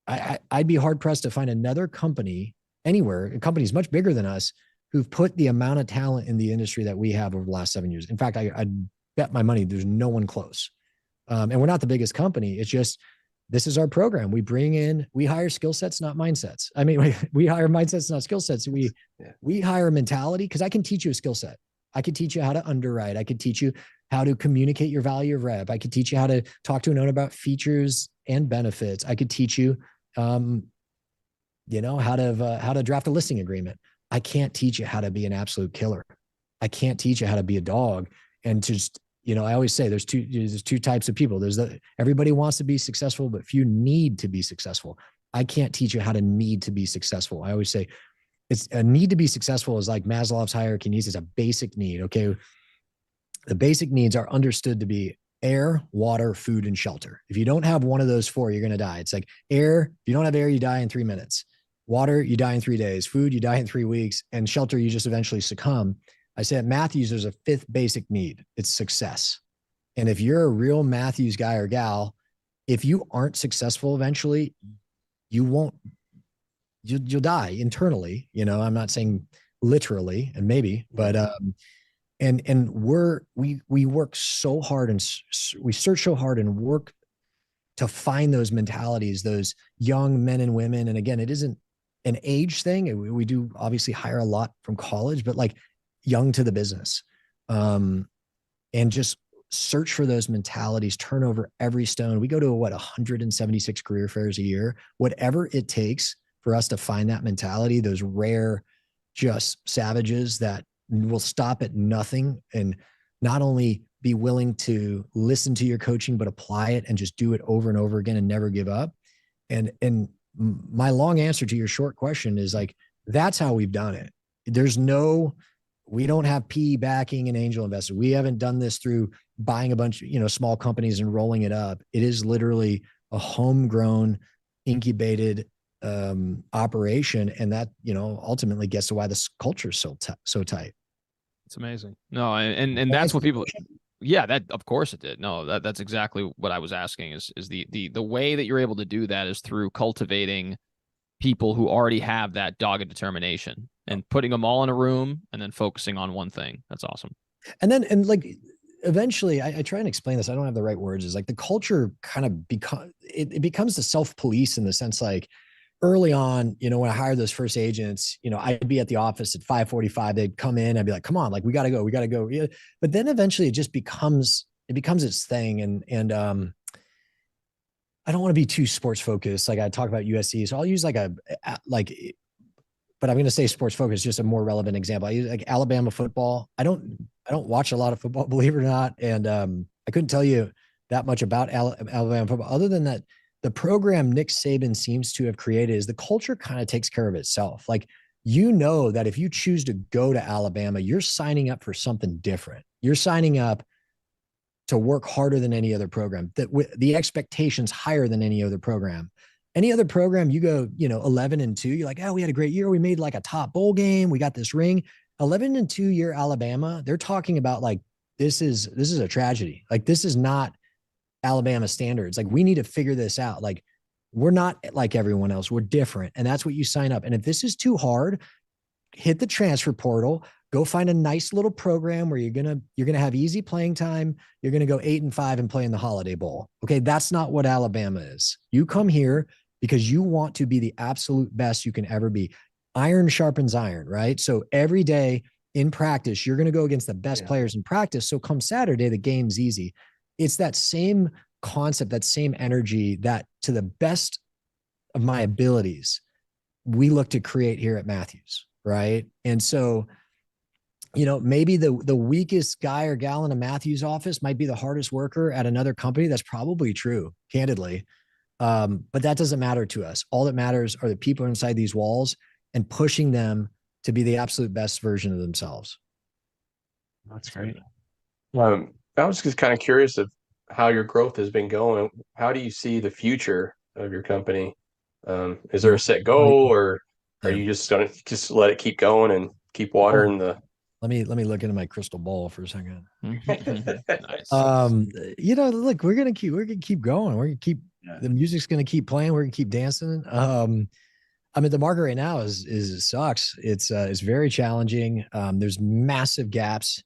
[SPEAKER 2] I'd be hard pressed to find another company anywhere, a company's much bigger than us, who've put the amount of talent in the industry that we have over the last 7 years. In fact, I'd bet my money there's no one close. And we're not the biggest company. It's just, this is our program. We hire skill sets, not mindsets. I mean, we hire mindsets, not skill sets. We hire mentality, because I can teach you a skill set. I could teach you how to underwrite. I could teach you how to communicate your value of rep. I could teach you how to talk to an owner about features and benefits. I could teach you, how to draft a listing agreement. I can't teach you how to be an absolute killer. I can't teach you how to be a dog. And just, I always say there's two types of people. Everybody wants to be successful, but few need to be successful. I can't teach you how to need to be successful. I always say it's a need to be successful is like Maslow's hierarchy needs. Is a basic need. Okay. The basic needs are understood to be air, water, food, and shelter. If you don't have one of those four, you're going to die. It's like air. If you don't have air, you die in 3 minutes. Water, you die in 3 days. Food, you die in 3 weeks. And shelter, you just eventually succumb. I say at Matthews, there's a fifth basic need. It's success. And if you're a real Matthews guy or gal, if you aren't successful eventually, you'll die internally. I'm not saying literally, and maybe, but and we work so hard, and we search so hard and work to find those mentalities, those young men and women. And again, it isn't an age thing. We do obviously hire a lot from college, but like young to the business, and just search for those mentalities, turn over every stone. We go to 176 career fairs a year, whatever it takes for us to find that mentality, those rare, just savages that will stop at nothing and not only be willing to listen to your coaching, but apply it and just do it over and over again and never give up. And my long answer to your short question is like, that's how we've done it. We don't have PE backing and angel investors. We haven't done this through buying a bunch of, small companies and rolling it up. It is literally a homegrown, incubated operation. And that, ultimately gets to why this culture is so tight.
[SPEAKER 4] It's amazing. No, and that's what people, yeah, that of course it did. No, that's exactly what I was asking is the way that you're able to do that is through cultivating people who already have that dogged determination and putting them all in a room and then focusing on one thing. That's awesome. And
[SPEAKER 2] Eventually I try and explain this. I don't have the right words. Is like the culture kind of becomes the self-police in the sense, like early on, when I hired those first agents, I'd be at the office at 5:45. They'd come in. I'd be like, come on, like we got to go. Yeah. But then eventually it becomes its thing. And I don't want to be too sports focused. Like I talk about USC. So I'll use but I'm going to say sports focused, just a more relevant example. I use like Alabama football. I don't watch a lot of football, believe it or not. And I couldn't tell you that much about Alabama football, other than that the program Nick Saban seems to have created is the culture kind of takes care of itself. Like, that if you choose to go to Alabama, you're signing up for something different. You're signing up to work harder than any other program, that the expectations higher than any other program. Any other program, you go, 11-2, you're like, oh, we had a great year. We made like a top bowl game. We got this ring. 11-2 year Alabama, they're talking about like, this is a tragedy. Like, this is not Alabama standards. Like, we need to figure this out. Like, we're not like everyone else. We're different. And that's what you sign up. And if this is too hard, hit the transfer portal, go find a nice little program where you're going to have easy playing time. You're going to go 8-5 and play in the Holiday Bowl. Okay. That's not what Alabama is. You come here because you want to be the absolute best you can ever be. Iron sharpens iron, right? So every day in practice, you're going to go against the best players in practice. So come Saturday, the game's easy. It's that same concept, that same energy that, to the best of my abilities, we look to create here at Matthews, right? And so, maybe the weakest guy or gal in a Matthews office might be the hardest worker at another company. That's probably true, candidly. But that doesn't matter to us. All that matters are the people inside these walls and pushing them to be the absolute best version of themselves.
[SPEAKER 3] That's great. I was just kind of curious of how your growth has been going. How do you see the future of your company? Is there a set goal, or are you just going to just let it keep going and keep watering the
[SPEAKER 2] Let me look into my crystal ball for a second.
[SPEAKER 4] Nice.
[SPEAKER 2] Look, we're gonna keep going. We're gonna keep the music's gonna keep playing. We're gonna keep dancing. I mean, the market right now is sucks. It's very challenging. There's massive gaps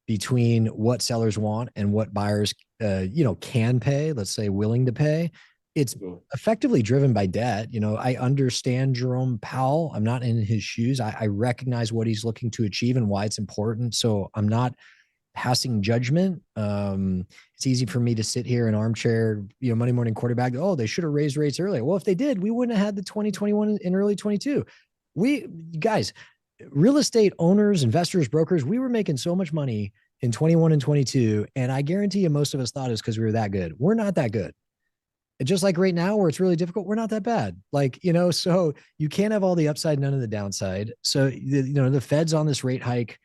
[SPEAKER 2] between what sellers want and what buyers, can pay. Let's say willing to pay. It's effectively driven by debt. I understand Jerome Powell. I'm not in his shoes. I recognize what he's looking to achieve and why it's important. So I'm not passing judgment. It's easy for me to sit here in armchair, Monday morning quarterback. Oh, they should have raised rates earlier. Well, if they did, we wouldn't have had the 2021 and early 22. Guys, real estate owners, investors, brokers, we were making so much money in 21 and 22. And I guarantee you, most of us thought it was because we were that good. We're not that good. Just like right now where it's really difficult, we're not that bad. So you can't have all the upside, none of the downside. So, the Fed's on this rate hike,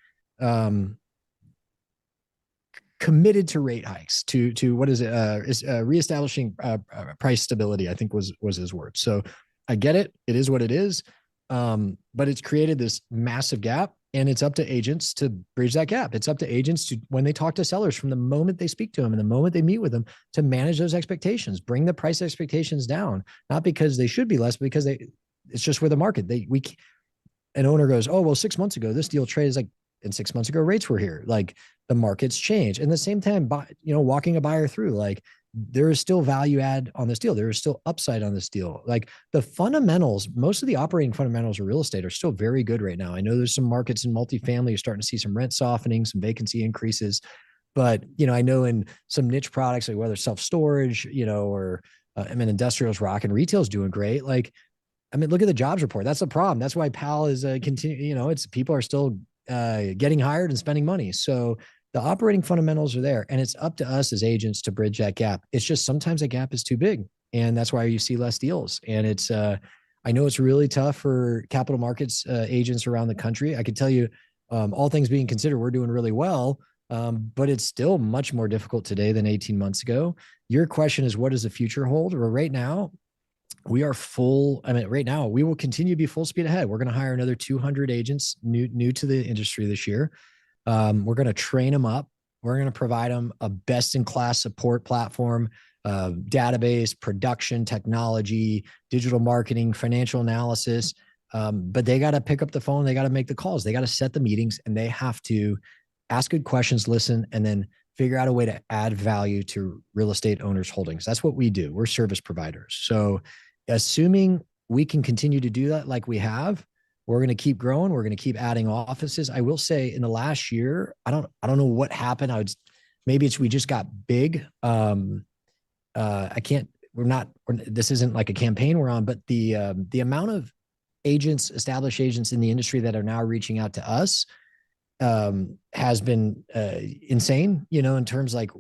[SPEAKER 2] committed to rate hikes to what is it? Reestablishing price stability, I think was his word. So I get it. It is what it is. But it's created this massive gap, and it's up to agents to bridge that gap. It's up to agents to, when they talk to sellers, from the moment they speak to them and the moment they meet with them, to manage those expectations, bring the price expectations down, not because they should be less, but because it's just where the market, an owner goes, oh, well, 6 months ago, this deal trades like, and 6 months ago, rates were here. Like, the market's changed. And at the same time, walking a buyer through, like, there is still value add on this deal. There is still upside on this deal. Like, the fundamentals, most of the operating fundamentals of real estate are still very good right now. I know there's some markets in multifamily, you're starting to see some rent softening, some vacancy increases. But, I know in some niche products, like whether self-storage, or industrials rocking, retail's doing great. Like, I mean, look at the jobs report. That's the problem. That's why Powell is it's people are still getting hired and spending money. So the operating fundamentals are there, and it's up to us as agents to bridge that gap. It's just sometimes that gap is too big, and that's why you see less deals. And it's, I know it's really tough for capital markets agents around the country. I can tell you, all things being considered, we're doing really well, but it's still much more difficult today than 18 months ago. Your question is, what does the future hold? Or right now, we are full. I mean, right now we will continue to be full speed ahead. We're going to hire another 200 agents new to the industry this year. We're going to train them up. We're going to provide them a best in class support platform, database, production, technology, digital marketing, financial analysis. But they got to pick up the phone. They got to make the calls. They got to set the meetings, and they have to ask good questions, listen, and then figure out a way to add value to real estate owners' holdings. That's what we do. We're service providers. So assuming we can continue to do that like we have, we're going to keep growing. We're going to keep adding offices. I will say, in the last year, I don't know what happened. We just got big. This isn't like a campaign we're on, but the amount of established agents in the industry that are now reaching out to us has been insane, in terms, like,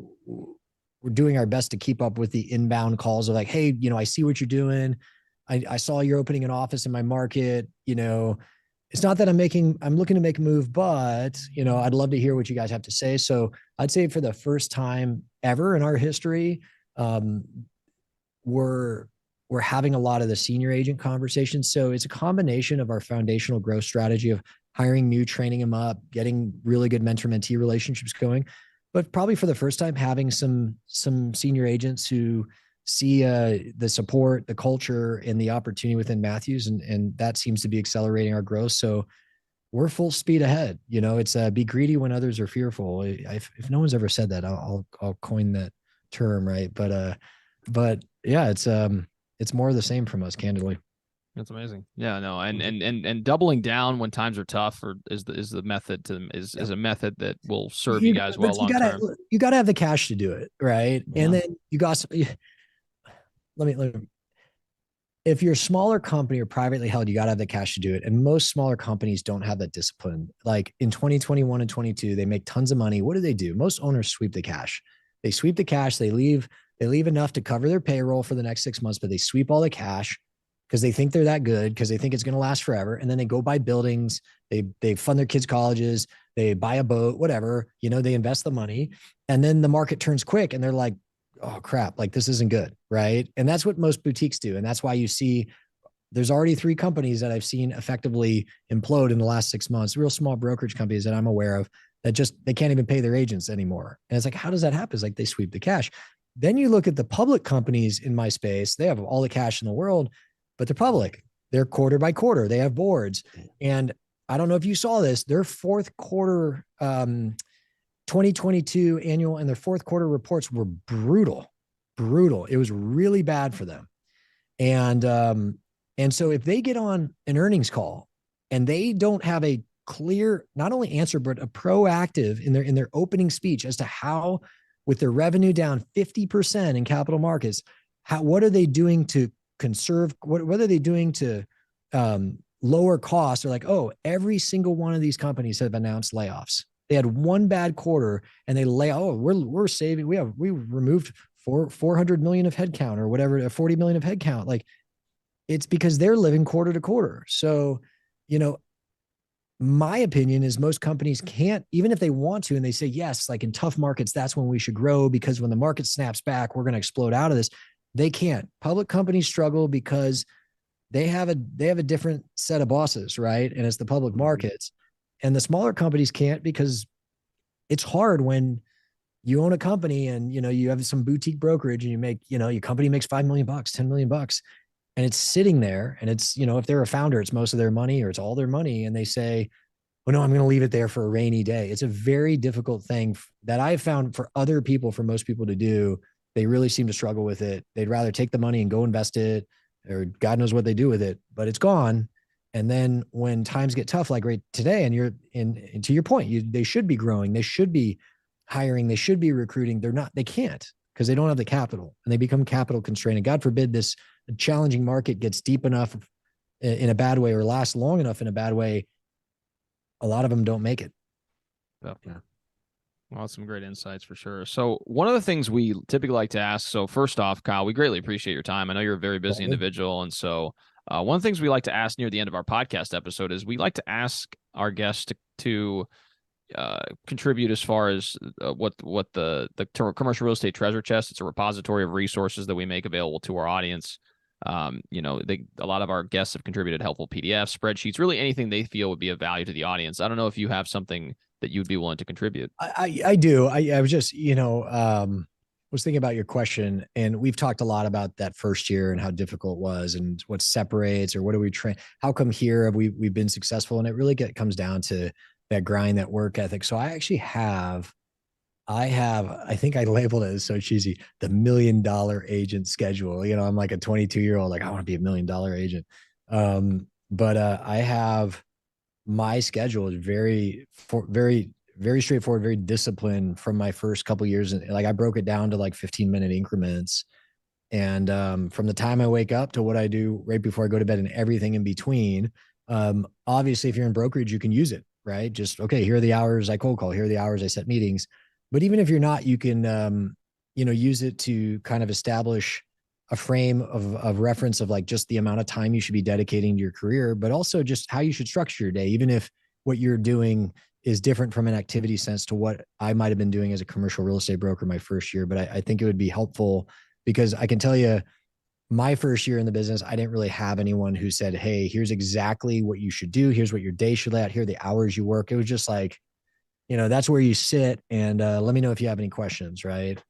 [SPEAKER 2] we're doing our best to keep up with the inbound calls of like, hey, I see what you're doing. I saw you're opening an office in my market. It's not that I'm looking to make a move, but, I'd love to hear what you guys have to say. So I'd say for the first time ever in our history, we're having a lot of the senior agent conversations. So it's a combination of our foundational growth strategy of hiring new, training them up, getting really good mentor-mentee relationships going. But probably for the first time, having some senior agents who see the support, the culture, and the opportunity within Matthews, and that seems to be accelerating our growth. So we're full speed ahead. It's be greedy when others are fearful. If no one's ever said that, I'll coin that term, right? But yeah, it's more of the same from us, candidly.
[SPEAKER 4] That's amazing. Yeah, no, and doubling down when times are tough is the method is a method that will serve you guys well long term.
[SPEAKER 2] You got to have the cash to do it, right? Yeah. And then you got. Let me. If you're a smaller company or privately held, you got to have the cash to do it. And most smaller companies don't have that discipline. Like in 2021 and 22, they make tons of money. What do? Most owners sweep the cash. They sweep the cash. They leave enough to cover their payroll for the next 6 months, but they sweep all the cash because they think they're that good, because they think it's going to last forever. And then they go buy buildings. They fund their kids' colleges. They buy a boat, whatever, they invest the money. And then the market turns quick and they're like, oh crap, like this isn't good. Right. And that's what most boutiques do. And that's why you see there's already 3 companies that I've seen effectively implode in the last 6 months, real small brokerage companies that I'm aware of that just, they can't even pay their agents anymore. And it's like, how does that happen? It's like they sweep the cash. Then you look at the public companies in my space, they have all the cash in the world, but they're public. They're quarter by quarter. They have boards. And I don't know if you saw this, their fourth quarter 2022 annual and their fourth quarter reports were brutal. It was really bad for them. And so if they get on an earnings call and they don't have a clear, not only answer, but a proactive in their opening speech as to how, with their revenue down 50% in capital markets, what are they doing to conserve? What are they doing to lower costs? They're like, oh, every single one of these companies have announced layoffs. They had one bad quarter and they we're saving. We removed 400 million of headcount or whatever, 40 million of headcount. Like, it's because they're living quarter to quarter. So, my opinion is most companies can't, even if they want to, and they say, yes, like in tough markets, that's when we should grow, because when the market snaps back, we're going to explode out of this. They can't. Public companies struggle because they have a different set of bosses, right? And it's the public markets. And the smaller companies can't, because it's hard when you own a company and, you have some boutique brokerage and you make, your company makes $5 million, $10 million, and it's sitting there, and it's, if they're a founder, it's most of their money or it's all their money. And they say, well, no, I'm going to leave it there for a rainy day. It's a very difficult thing that I've found for other people, for most people to do. They really seem to struggle with it. They'd rather take the money and go invest it, or God knows what they do with it, but it's gone. And then when times get tough, like right today, and to your point, they should be growing. They should be hiring. They should be recruiting. They're not, they can't, because they don't have the capital, and they become capital constrained. And God forbid this challenging market gets deep enough in a bad way, or lasts long enough in a bad way. A lot of them don't make it.
[SPEAKER 4] Yeah. Well, that's some great insights for sure. So one of the things we typically like to ask, so first off, Kyle, we greatly appreciate your time. I know you're a very busy individual. And so one of the things we like to ask near the end of our podcast episode is we like to ask our guests to contribute as far as what the commercial real estate treasure chest. It's a repository of resources that we make available to our audience. A lot of our guests have contributed helpful PDFs, spreadsheets, really anything they feel would be of value to the audience. I don't know if you have something that you'd be willing to contribute.
[SPEAKER 2] I do. I was just, was thinking about your question, and we've talked a lot about that first year and how difficult it was and what separates, or what do we train? How come here have we've been successful? And it really comes down to that grind, that work ethic. So I actually have, I think I labeled it as so cheesy, the $1 million agent schedule. I'm like a 22-year-old, like I want to be $1 million agent. But I have, my schedule is very straightforward, very disciplined from my first couple of years. And like, I broke it down to like 15-minute increments. And from the time I wake up to what I do right before I go to bed and everything in between. Obviously, if you're in brokerage, you can use it, right? Just, okay, here are the hours I cold call, here are the hours I set meetings. But even if you're not, you can, use it to kind of establish a frame of reference of like just the amount of time you should be dedicating to your career, but also just how you should structure your day, even if what you're doing is different from an activity sense to what I might've been doing as a commercial real estate broker my first year. But I think it would be helpful, because I can tell you, my first year in the business, I didn't really have anyone who said, hey, here's exactly what you should do. Here's what your day should lay out. Here are the hours you work. It was just like, that's where you sit, and let me know if you have any questions, right?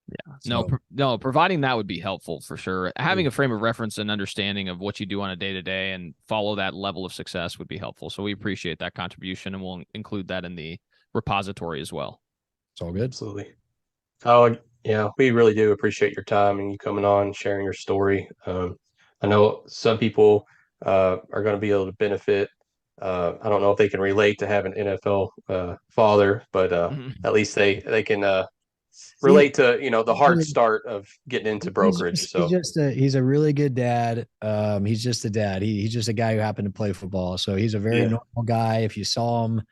[SPEAKER 4] Yeah. So, no, providing that would be helpful for sure. Having a frame of reference and understanding of what you do on a day-to-day and follow that level of success would be helpful. So we appreciate that contribution, and we'll include that in the repository as well.
[SPEAKER 2] It's all good.
[SPEAKER 3] Absolutely. Oh, yeah, we really do appreciate your time and you coming on, sharing your story. I know some people are going to be able to benefit. I don't know if they can relate to having an NFL father, but at least they can relate to the hard start of getting into brokerage.
[SPEAKER 2] He's a really good dad. He's just a dad. He's just a guy who happened to play football. So he's a very normal guy. If you saw him,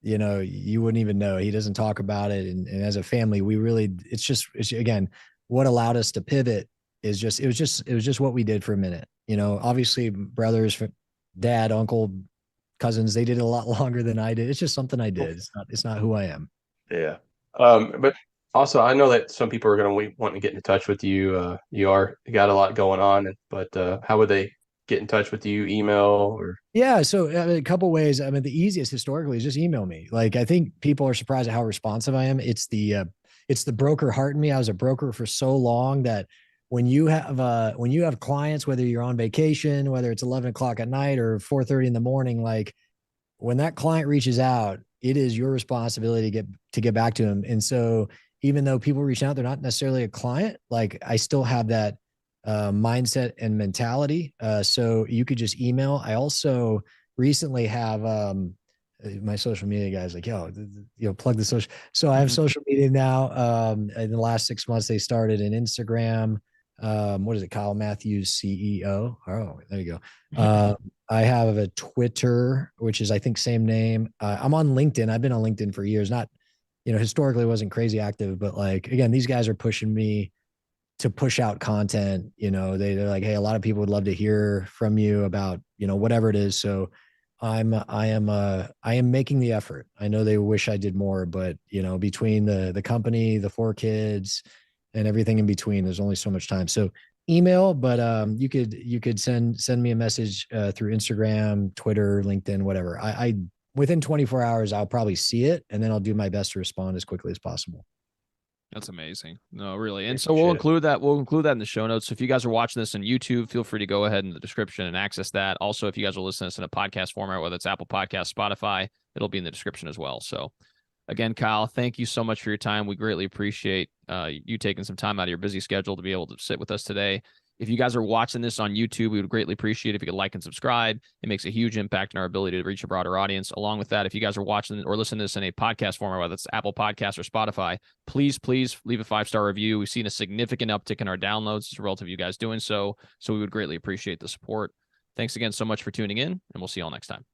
[SPEAKER 2] you wouldn't even know. He doesn't talk about it. And as a family, it's again, what allowed us to pivot is it was just what we did for a minute. Obviously brothers, dad, uncle, cousins, they did it a lot longer than I did. It's just something I did. It's not who I am.
[SPEAKER 3] Yeah. But Also, I know that some people are going to want to get in touch with you. You got a lot going on, but how would they get in touch with you? Email or?
[SPEAKER 2] Yeah, so I mean, a couple ways. I mean, the easiest historically is just email me. Like, I think people are surprised at how responsive I am. It's the broker heart in me. I was a broker for so long that when you have clients, whether you're on vacation, whether it's 11 o'clock at night or 4:30 in the morning, like when that client reaches out, it is your responsibility to get back to them. And so even though people reach out, they're not necessarily a client. Like I still have that mindset and mentality. So you could just email. I also recently have my social media guys like, yo, plug the social. So I have social media now. In the last 6 months, they started an Instagram. What is it? Kyle Matthews, CEO. Oh, there you go. I have a Twitter, which is, I think, same name. I'm on LinkedIn. I've been on LinkedIn for years. Not, historically wasn't crazy active, but like, again, these guys are pushing me to push out content. They're like, hey, a lot of people would love to hear from you about, whatever it is. So I am making the effort. I know they wish I did more, but between the company, the 4 kids and everything in between, there's only so much time. So email, but you could send me a message through Instagram, Twitter, LinkedIn, whatever. I within 24 hours, I'll probably see it, and then I'll do my best to respond as quickly as possible.
[SPEAKER 4] That's amazing. No, really. And so we'll include that in the show notes. So if you guys are watching this on YouTube, feel free to go ahead in the description and access that. Also, if you guys are listening to this in a podcast format, whether it's Apple Podcast, Spotify, it'll be in the description as well. So again, Kyle, thank you so much for your time. We greatly appreciate you taking some time out of your busy schedule to be able to sit with us today. If you guys are watching this on YouTube, we would greatly appreciate if you could like and subscribe. It makes a huge impact in our ability to reach a broader audience. Along with that, if you guys are watching or listening to this in a podcast format, whether it's Apple Podcasts or Spotify, please leave a 5-star review. We've seen a significant uptick in our downloads as a result of you guys doing so. So we would greatly appreciate the support. Thanks again so much for tuning in, and we'll see you all next time.